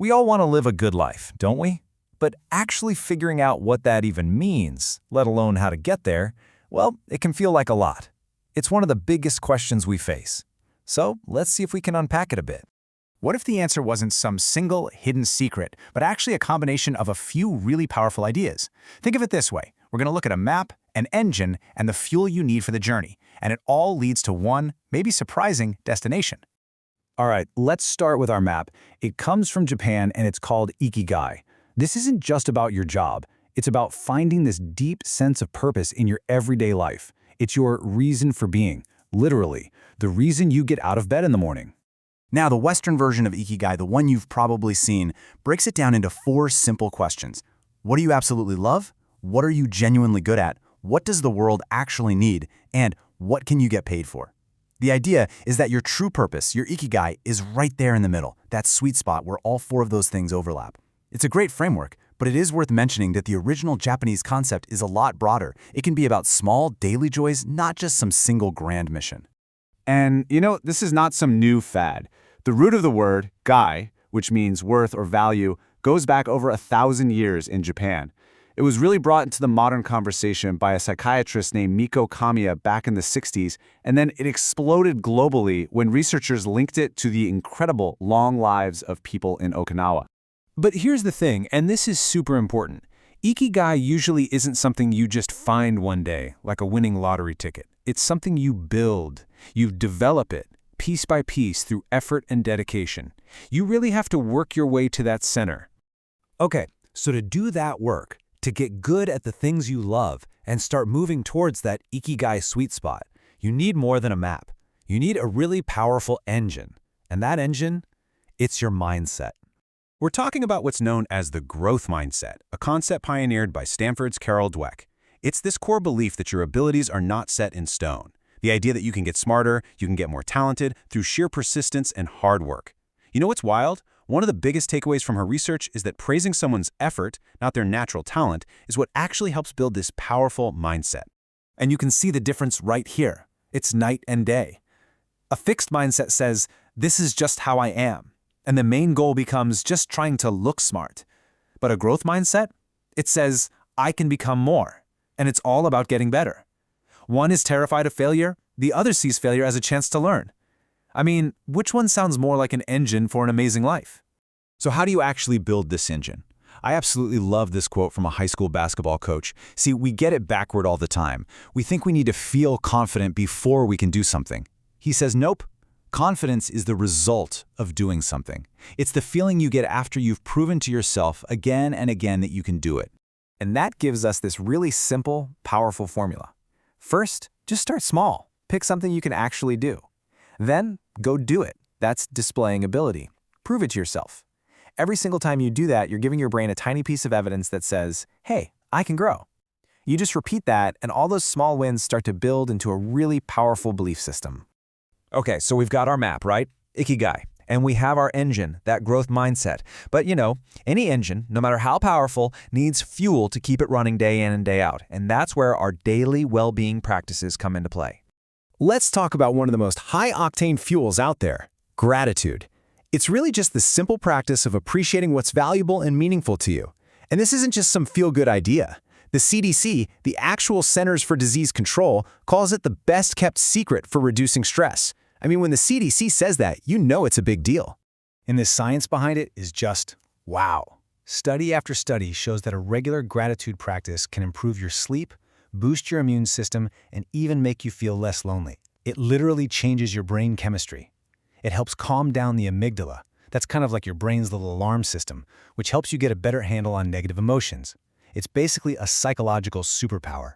We all want to live a good life, don't we? But actually figuring out what that even means, let alone how to get there, well, it can feel like a lot. It's one of the biggest questions we face. So let's see if we can unpack it a bit. What if the answer wasn't some single hidden secret, but actually a combination of a few really powerful ideas? Think of it this way. We're going to look at a map, an engine, and the fuel you need for the journey, and it all leads to one, maybe surprising, destination. All right, let's start with our map. It comes from Japan and it's called Ikigai. This isn't just about your job. It's about finding this deep sense of purpose in your everyday life. It's your reason for being, literally, the reason you get out of bed in the morning. Now, the Western version of Ikigai, the one you've probably seen, breaks it down into 4 simple questions. What do you absolutely love? What are you genuinely good at? What does the world actually need? And what can you get paid for? The idea is that your true purpose, your Ikigai, is right there in the middle, that sweet spot where all 4 of those things overlap. It's a great framework, but it is worth mentioning that the original Japanese concept is a lot broader. It can be about small, daily joys, not just some single grand mission. And, this is not some new fad. The root of the word, gai, which means worth or value, goes back over 1,000 years in Japan. It was really brought into the modern conversation by a psychiatrist named Miko Kamiya back in the 60s, and then it exploded globally when researchers linked it to the incredible long lives of people in Okinawa. But here's the thing, and this is super important. Ikigai usually isn't something you just find one day, like a winning lottery ticket. It's something you build. You develop it, piece by piece, through effort and dedication. You really have to work your way to that center. Okay, so to do that work, to get good at the things you love and start moving towards that Ikigai sweet spot, you need more than a map. You need a really powerful engine. And that engine, it's your mindset. We're talking about what's known as the growth mindset, a concept pioneered by Stanford's Carol Dweck. It's this core belief that your abilities are not set in stone. The idea that you can get smarter, you can get more talented through sheer persistence and hard work. You know what's wild? One of the biggest takeaways from her research is that praising someone's effort, not their natural talent, is what actually helps build this powerful mindset. And you can see the difference right here. It's night and day. A fixed mindset says, this is just how I am. And the main goal becomes just trying to look smart. But a growth mindset? It says, I can become more. And it's all about getting better. One is terrified of failure, the other sees failure as a chance to learn. I mean, which one sounds more like an engine for an amazing life? So how do you actually build this engine? I absolutely love this quote from a high school basketball coach. See, we get it backward all the time. We think we need to feel confident before we can do something. He says, nope. Confidence is the result of doing something. It's the feeling you get after you've proven to yourself again and again that you can do it. And that gives us this really simple, powerful formula. First, just start small. Pick something you can actually do. Then, go do it. That's displaying ability. Prove it to yourself. Every single time you do that, you're giving your brain a tiny piece of evidence that says, hey, I can grow. You just repeat that, and all those small wins start to build into a really powerful belief system. Okay, so we've got our map, right? Ikigai. And we have our engine, that growth mindset. But any engine, no matter how powerful, needs fuel to keep it running day in and day out. And that's where our daily well-being practices come into play. Let's talk about one of the most high-octane fuels out there, gratitude. It's really just the simple practice of appreciating what's valuable and meaningful to you. And this isn't just some feel-good idea. The CDC, the actual Centers for Disease Control, calls it the best-kept secret for reducing stress. I mean, when the CDC says that, you know it's a big deal. And the science behind it is just wow. Study after study shows that a regular gratitude practice can improve your sleep, boost your immune system, and even make you feel less lonely. It literally changes your brain chemistry. It helps calm down the amygdala. That's kind of like your brain's little alarm system, which helps you get a better handle on negative emotions. It's basically a psychological superpower.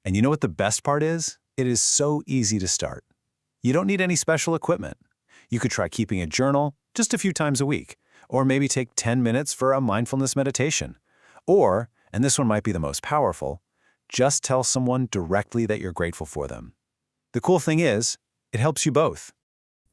And you know what the best part is? It is so easy to start. You don't need any special equipment. You could try keeping a journal just a few times a week, or maybe take 10 minutes for a mindfulness meditation. Or, and this one might be the most powerful, just tell someone directly that you're grateful for them. The cool thing is, it helps you both.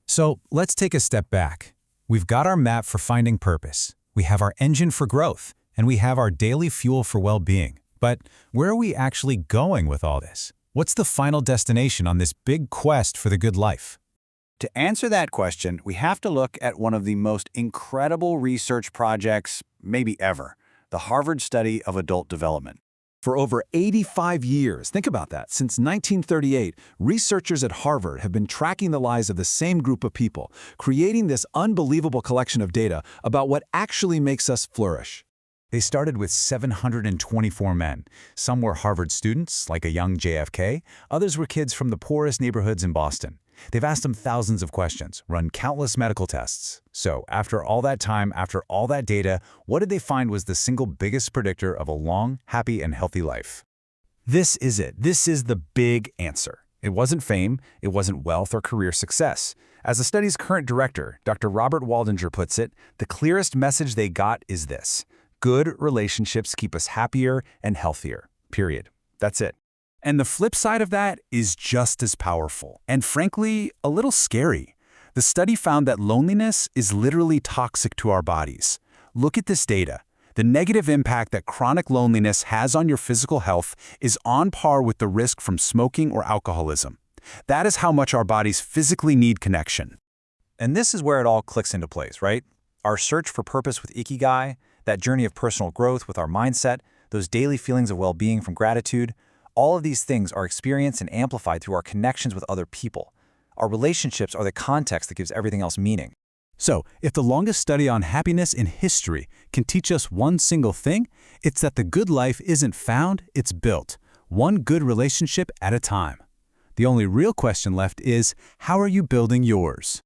So let's take a step back. We've got our map for finding purpose. We have our engine for growth, and we have our daily fuel for well-being. But where are we actually going with all this? What's the final destination on this big quest for the good life? To answer that question, we have to look at one of the most incredible research projects, maybe ever, the Harvard study of adult development. For over 85 years, think about that, since 1938, researchers at Harvard have been tracking the lives of the same group of people, creating this unbelievable collection of data about what actually makes us flourish. They started with 724 men. Some were Harvard students, like a young JFK. Others were kids from the poorest neighborhoods in Boston. They've asked them thousands of questions, run countless medical tests. So, after all that time, after all that data, what did they find was the single biggest predictor of a long, happy, and healthy life? This is it. This is the big answer. It wasn't fame, it wasn't wealth or career success. As the study's current director, Dr. Robert Waldinger puts it, the clearest message they got is this: good relationships keep us happier and healthier. Period. That's it. And the flip side of that is just as powerful, and frankly, a little scary. The study found that loneliness is literally toxic to our bodies. Look at this data. The negative impact that chronic loneliness has on your physical health is on par with the risk from smoking or alcoholism. That is how much our bodies physically need connection. And this is where it all clicks into place, right? Our search for purpose with Ikigai, that journey of personal growth with our mindset, those daily feelings of well-being from gratitude, all of these things are experienced and amplified through our connections with other people. Our relationships are the context that gives everything else meaning. So, if the longest study on happiness in history can teach us one single thing, it's that the good life isn't found, it's built, one good relationship at a time. The only real question left is, how are you building yours?